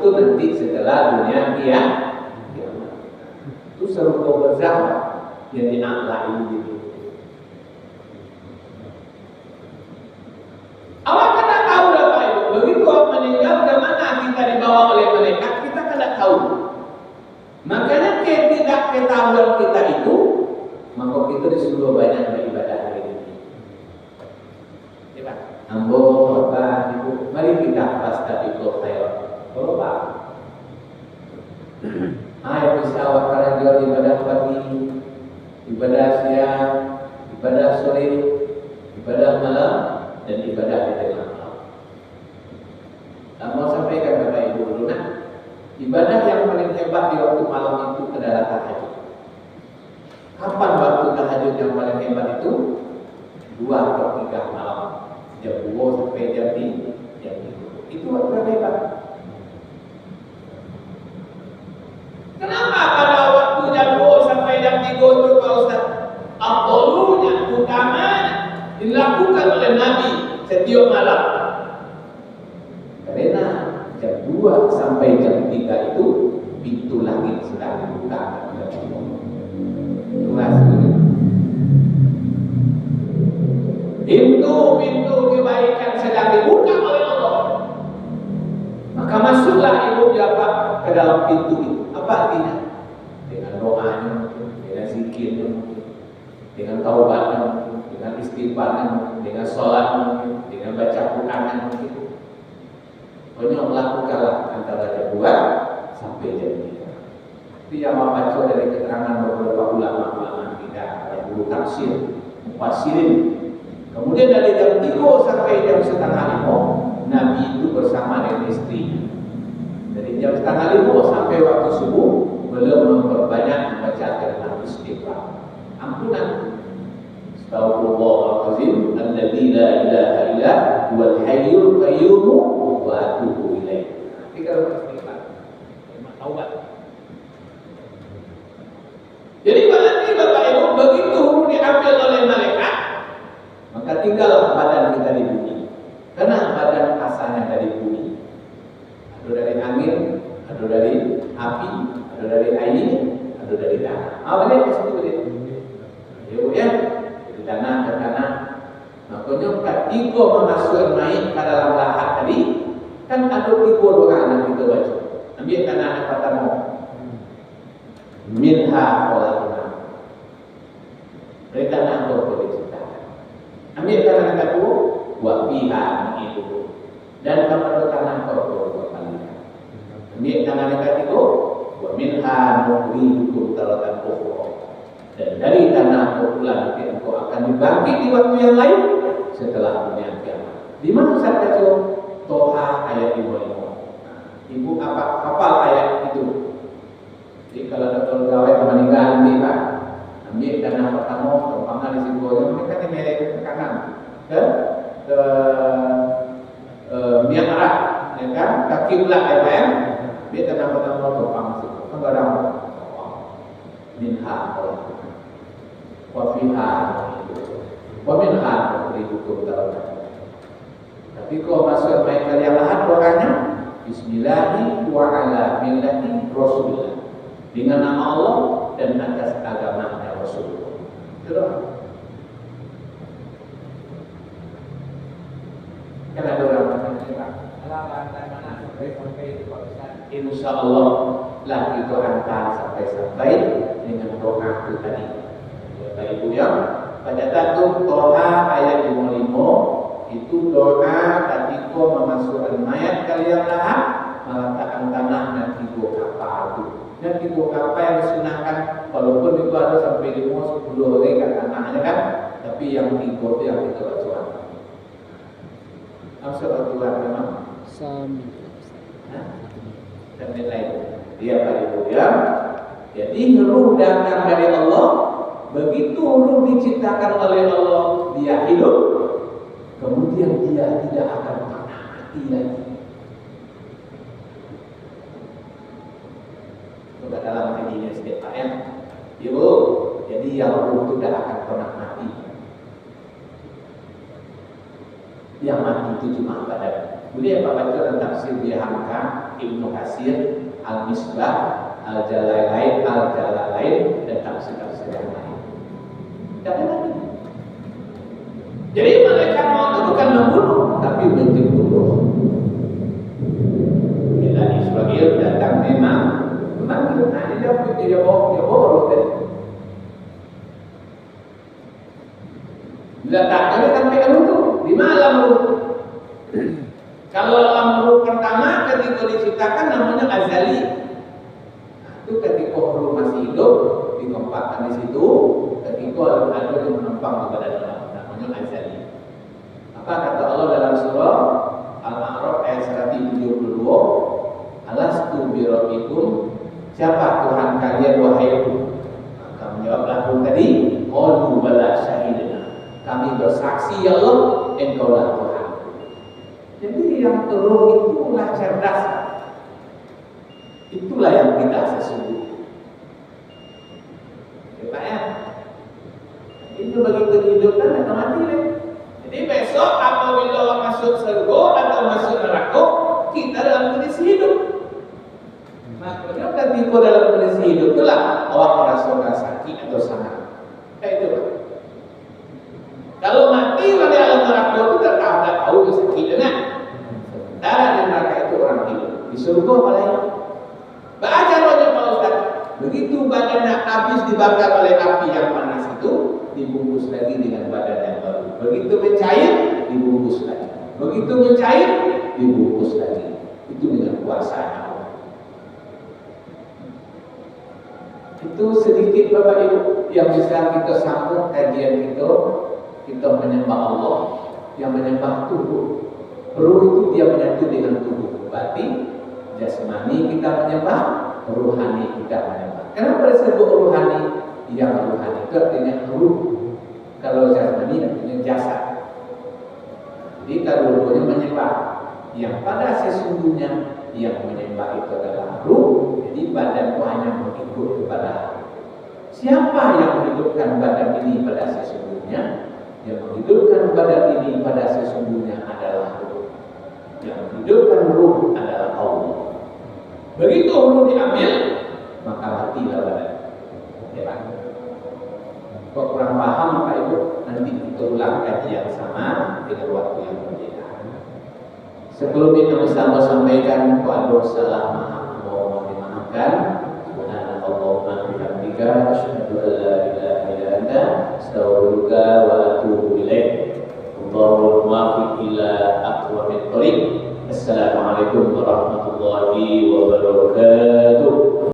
itu nanti setelah dunia kiamat. Itu seru kau berzama yang diaklah ini. Awak kena tahu Bapak Ibu, begitu awak meninggal kemana kita dibawa oleh malaikat, kita kena tahu. Makanya ketidakketahuan kita itu, maka kita disuruh banyak beribadah hari ini. Coba, ambo, bapak, ibu, mari kita fastabiqul khairat. Kalau Pak, ayo bisa awak karena jual ibadah pagi, ibadah siang, ibadah sore, ibadah malam, dan ibadah di tengah malam. Mau sampaikan Bapak Ibu dulu nah, ibadah yang paling hebat di waktu malam itu adalah tahajud. Kapan waktu tahajud yang paling hebat itu? 2 atau 3 malam, jam 2 sampai jam 3. Itu waktu yang hebat. Kenapa pada waktu jam 2 sampai jam 3 itu Pak Ustaz? Afdalunya, utamanya dilakukan oleh Nabi setiap malam. Karena jam 2 sampai jam 3 itu pintu langit sedang dibuka. Pintu kebaikan sedang dibuka oleh Allah. Maka masuklah ibu bapak ke dalam pintu itu. Apa artinya? Dengan doanya, dengan zikirnya, dengan taubatnya, dengan istighfarnya, dengan sholatnya, dengan baca Qurannya. Pokoknya melakukanlah antara jam 2 sampai jam 3. Itu yang membaca dari keterangan beberapa ulama kita, yang guru tafsir, mufassirin. Kemudian dari jam 3 sampai jam setengah 5, Nabi itu bersama dengan istrinya. Dari jam setengah 5 sampai waktu subuh, beliau memperbanyak membaca kalimat istighfar. Ampunan. Astagfirullahaladzim, alladzi la ilaha illa huwal hayyul qayyum wa atubu ilaih. Tapi kalau istighfar, memang taubat. Jadi berarti Bapak Ibu, begitu diambil oleh malaikat, maka tinggallah badan kita di bumi. Karena badan asalnya dari bumi. Ada dari angin, ada dari api, ada dari air, ada dari tanah. Apa dia kasih itu? Ya, dari tanah ke tanah. Makanya ketika memasukkan naik ke dalam lahat tadi, kan ada 3 orang yang kita baca. Ambil tanah yang pertama. Minha khalaqna. Dari tanah Allah diciptakan. Ambil tanah yang kedua, wa fiha nu'iduhu. Dan kepada tanah Allah berkembali. Ambil tanah yang ketiga, wa minha nu'idukum taratan ukhra. Dan dari tanah Allah nanti engkau akan dibangkit di waktu yang lain setelah dunia kiamat. Di mana saya baca Toha ayat 55. Ibu apa hafal ayat itu? Jadi kalau dokter gawai meninggal nanti Pak, ambil tanah pertama, tempatnya di situ, mereka di mereka ke kanan, ke Myanmar, ya kan? Kaki belah ya Pak ya. Ambil tanah pertama, tempatnya di situ, enggak minha wafiha waminha ribukum talatan. Tapi kalau masuk baik kalian lahat doanya Bismillahi wa ala millati Rasulullah, dengan nama Allah dan atas agamanya Rasulullah. Itu doang. Kan ada orang insya Allah lah itu hantar sampai dengan doa itu tadi. Bapak Ibu ya, pada tatum Toha ayat 55 itu doa ketika memasukkan mayat kalian lahat, meletakkan tanah dan 3 kapal itu. Dan 3 kapal yang disunahkan, walaupun itu ada sampai 5-10 orang kan tanahnya kan, tapi yang 3 itu yang kita baca. Maksud Tuhan memang dan lain dia Pak Ibu ya. Jadi ruh datang dari Allah. Begitu ruh diciptakan oleh Allah, dia hidup. Kemudian dia tidak akan pernah mati lagi. Sudah dalam hadisnya setiap ayat. Ibu, jadi yang ruh itu tidak akan pernah mati. Yang mati itu cuma badan. Boleh apa baca dalam tafsir dia Hamka, Ibnu Katsir, Al-Misbah, Al-Jalalain, dan tafsir-tafsir yang lain. Tidak lagi. Jadi malaikat maut itu bukan membunuh, tapi menjemput. Bila Israel datang memang memanggil, dia bawa roh tadi. Bila tak ada sampai ruh di malam ruh. Kalau alam ruh pertama ketika diciptakan namanya azali. Itu ketika ruh masih hidup dikompakkan di situ, ketika ada yang menumpang di badan Allah, namanya azali. Apa kata Allah dalam surah Al-A'raf ayat 172? Alastu bi rabbikum, siapa Tuhan kalian wahai ruh? Maka menjawablah ruh tadi, qalu bala syahidna, kami bersaksi ya Allah, engkaulah Tuhan. Jadi yang ruh itulah cerdas. Itulah yang kita sesungguhnya. Pak ya? Itu begitu dihidupkan atau mati deh. Jadi besok apabila masuk surga atau masuk neraka, kita dalam kondisi hidup. Makanya ketika dalam kondisi hidup itulah awak merasakan sakit atau sangat. Kayak itu Pak. Kalau mati pada alam neraka itu tak tahu sakit dengan. Darah di neraka itu orang hidup. Di surga malah baca rohnya Pak Ustaz. Begitu badannya habis dibakar oleh api yang panas itu, dibungkus lagi dengan badan yang baru. Begitu mencair, dibungkus lagi. Begitu mencair, dibungkus lagi. Itu dengan kuasanya Allah. Itu sedikit Bapak Ibu yang bisa kita sambung kajian kita menyembah Allah, yang menyembah tubuh. Ruh itu dia menyatu dengan tubuh. Berarti jasmani kita menyembah, ruhani kita menyembah. Kenapa disebut ruhani? Yang ruhani itu artinya ruh. Kalau jasmani artinya jasad. Jadi kalau ruhnya menyembah, yang pada sesungguhnya yang menyembah itu adalah ruh. Jadi badan itu hanya mengikut kepada siapa yang menghidupkan badan ini pada sesungguhnya. Yang menghidupkan badan ini pada sesungguhnya adalah ruh. Yang menghidupkan ruh adalah Allah. Begitu ruh diambil, maka matilah badan. Ya Pak. Kok kurang paham Pak Ibu? Nanti kita ulang kajian yang sama dengan waktu yang berbeda. Sebelum itu saya sampaikan kalau salah mohon dimaafkan. Subhanallahumma bihamdika asyhadu an la ilaha illa anta astaghfiruka wa atubu ilaik. Allahumma muwaffiq ila aqwamit thoriq. Assalamualaikum warahmatullahi wabarakatuh.